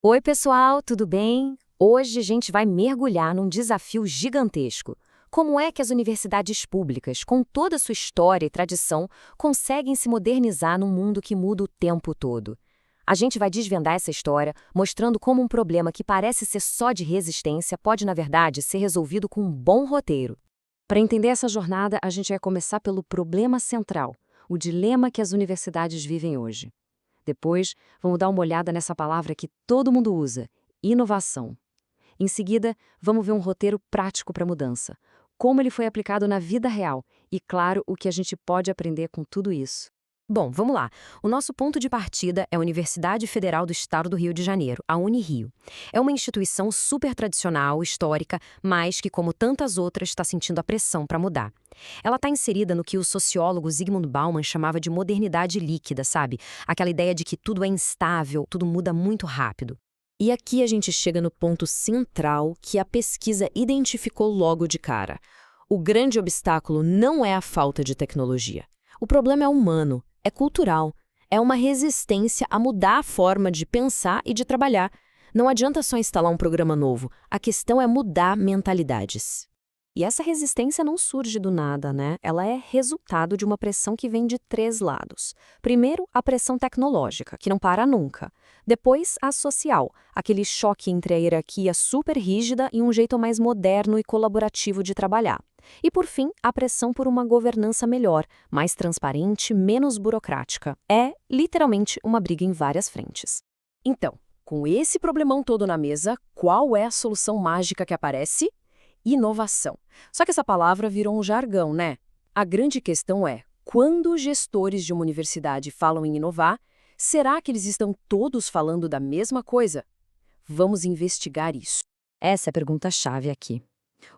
Oi, pessoal, tudo bem? Hoje a gente vai mergulhar num desafio gigantesco. Como é que as universidades públicas, com toda a sua história e tradição, conseguem se modernizar num mundo que muda o tempo todo? A gente vai desvendar essa história, mostrando como um problema que parece ser só de resistência pode, na verdade, ser resolvido com um bom roteiro. Para entender essa jornada, a gente vai começar pelo problema central, o dilema que as universidades vivem hoje. Depois, vamos dar uma olhada nessa palavra que todo mundo usa, inovação. Em seguida, vamos ver um roteiro prático para a mudança, como ele foi aplicado na vida real e, claro, o que a gente pode aprender com tudo isso. Bom, vamos lá. O nosso ponto de partida é a Universidade Federal do Estado do Rio de Janeiro, a Unirio. É uma instituição super tradicional, histórica, mas que, como tantas outras, está sentindo a pressão para mudar. Ela está inserida no que o sociólogo Zygmunt Bauman chamava de modernidade líquida, sabe? Aquela ideia de que tudo é instável, tudo muda muito rápido. E aqui a gente chega no ponto central que a pesquisa identificou logo de cara. O grande obstáculo não é a falta de tecnologia. O problema é humano, é cultural, é uma resistência a mudar a forma de pensar e de trabalhar. Não adianta só instalar um programa novo, a questão é mudar mentalidades. E essa resistência não surge do nada, né? Ela é resultado de uma pressão que vem de três lados. Primeiro, a pressão tecnológica, que não para nunca. Depois, a social, aquele choque entre a hierarquia super rígida e um jeito mais moderno e colaborativo de trabalhar. E, por fim, a pressão por uma governança melhor, mais transparente, menos burocrática. É, literalmente, uma briga em várias frentes. Então, com esse problemão todo na mesa, qual é a solução mágica que aparece? Inovação. Só que essa palavra virou um jargão, né? A grande questão é, quando os gestores de uma universidade falam em inovar, será que eles estão todos falando da mesma coisa? Vamos investigar isso. Essa é a pergunta-chave aqui.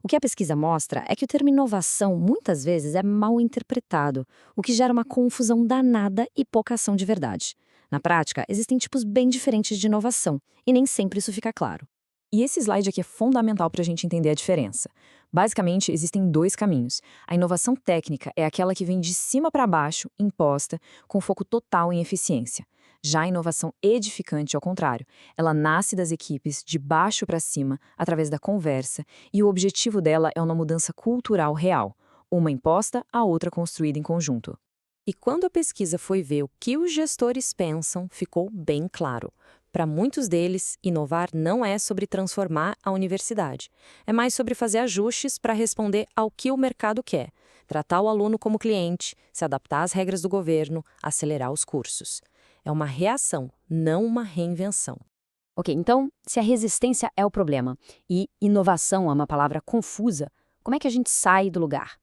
O que a pesquisa mostra é que o termo inovação muitas vezes é mal interpretado, o que gera uma confusão danada e pouca ação de verdade. Na prática, existem tipos bem diferentes de inovação, e nem sempre isso fica claro. E esse slide aqui é fundamental para a gente entender a diferença. Basicamente, existem dois caminhos. A inovação técnica é aquela que vem de cima para baixo, imposta, com foco total em eficiência. Já a inovação edificante, ao contrário, ela nasce das equipes de baixo para cima, através da conversa, e o objetivo dela é uma mudança cultural real, uma imposta, a outra construída em conjunto. E quando a pesquisa foi ver o que os gestores pensam, ficou bem claro. Para muitos deles, inovar não é sobre transformar a universidade. É mais sobre fazer ajustes para responder ao que o mercado quer, tratar o aluno como cliente, se adaptar às regras do governo, acelerar os cursos. É uma reação, não uma reinvenção. Ok, então, se a resistência é o problema e inovação é uma palavra confusa, como é que a gente sai do lugar?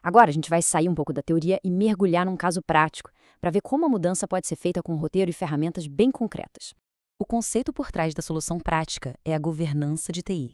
Agora a gente vai sair um pouco da teoria e mergulhar num caso prático, para ver como a mudança pode ser feita com um roteiro e ferramentas bem concretas. O conceito por trás da solução prática é a governança de TI.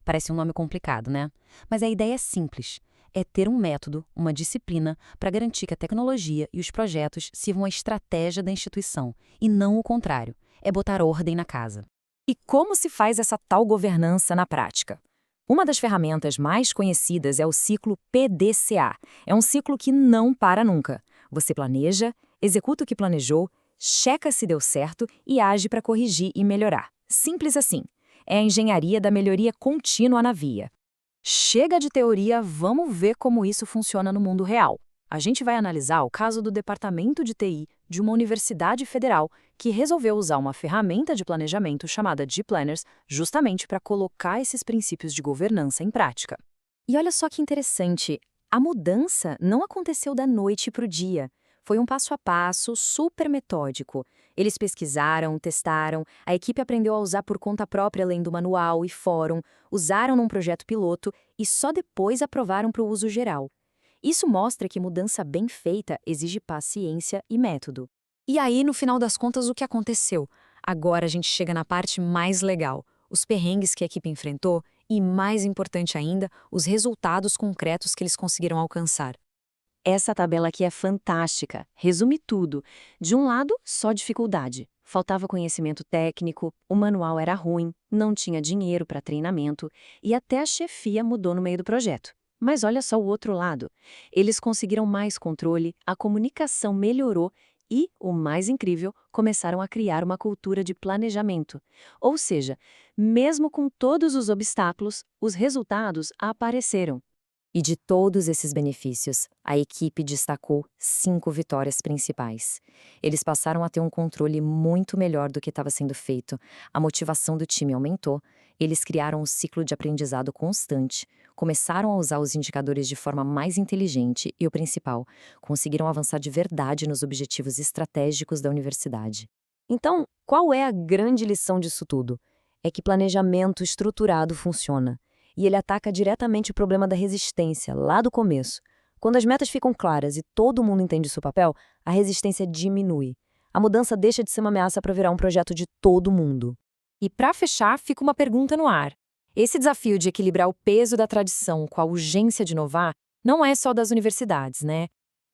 Parece um nome complicado, né? Mas a ideia é simples. É ter um método, uma disciplina, para garantir que a tecnologia e os projetos sirvam à estratégia da instituição, e não o contrário. É botar ordem na casa. E como se faz essa tal governança na prática? Uma das ferramentas mais conhecidas é o ciclo PDCA. É um ciclo que não para nunca. Você planeja, executa o que planejou, checa se deu certo e age para corrigir e melhorar. Simples assim. É a engenharia da melhoria contínua na via. Chega de teoria, vamos ver como isso funciona no mundo real. A gente vai analisar o caso do departamento de TI de uma universidade federal que resolveu usar uma ferramenta de planejamento chamada G-Planners justamente para colocar esses princípios de governança em prática. E olha só que interessante, a mudança não aconteceu da noite para o dia. Foi um passo a passo, super metódico. Eles pesquisaram, testaram, a equipe aprendeu a usar por conta própria lendo manual e fórum, usaram num projeto piloto e só depois aprovaram para o uso geral. Isso mostra que mudança bem feita exige paciência e método. E aí, no final das contas, o que aconteceu? Agora a gente chega na parte mais legal, os perrengues que a equipe enfrentou e, mais importante ainda, os resultados concretos que eles conseguiram alcançar. Essa tabela aqui é fantástica, resume tudo. De um lado, só dificuldade. Faltava conhecimento técnico, o manual era ruim, não tinha dinheiro para treinamento e até a chefia mudou no meio do projeto. Mas olha só o outro lado. Eles conseguiram mais controle, a comunicação melhorou E, o mais incrível, começaram a criar uma cultura de planejamento. Ou seja, mesmo com todos os obstáculos, os resultados apareceram. E de todos esses benefícios, a equipe destacou 5 vitórias principais. Eles passaram a ter um controle muito melhor do que estava sendo feito, a motivação do time aumentou, eles criaram um ciclo de aprendizado constante, começaram a usar os indicadores de forma mais inteligente e, o principal, conseguiram avançar de verdade nos objetivos estratégicos da universidade. Então, qual é a grande lição disso tudo? É que planejamento estruturado funciona. E ele ataca diretamente o problema da resistência, lá do começo. Quando as metas ficam claras e todo mundo entende o seu papel, a resistência diminui. A mudança deixa de ser uma ameaça para virar um projeto de todo mundo. E para fechar, fica uma pergunta no ar. Esse desafio de equilibrar o peso da tradição com a urgência de inovar não é só das universidades, né?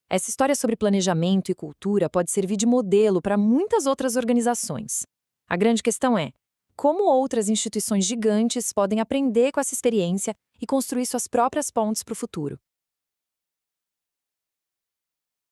Essa história sobre planejamento e cultura pode servir de modelo para muitas outras organizações. A grande questão é: como outras instituições gigantes podem aprender com essa experiência e construir suas próprias pontes para o futuro?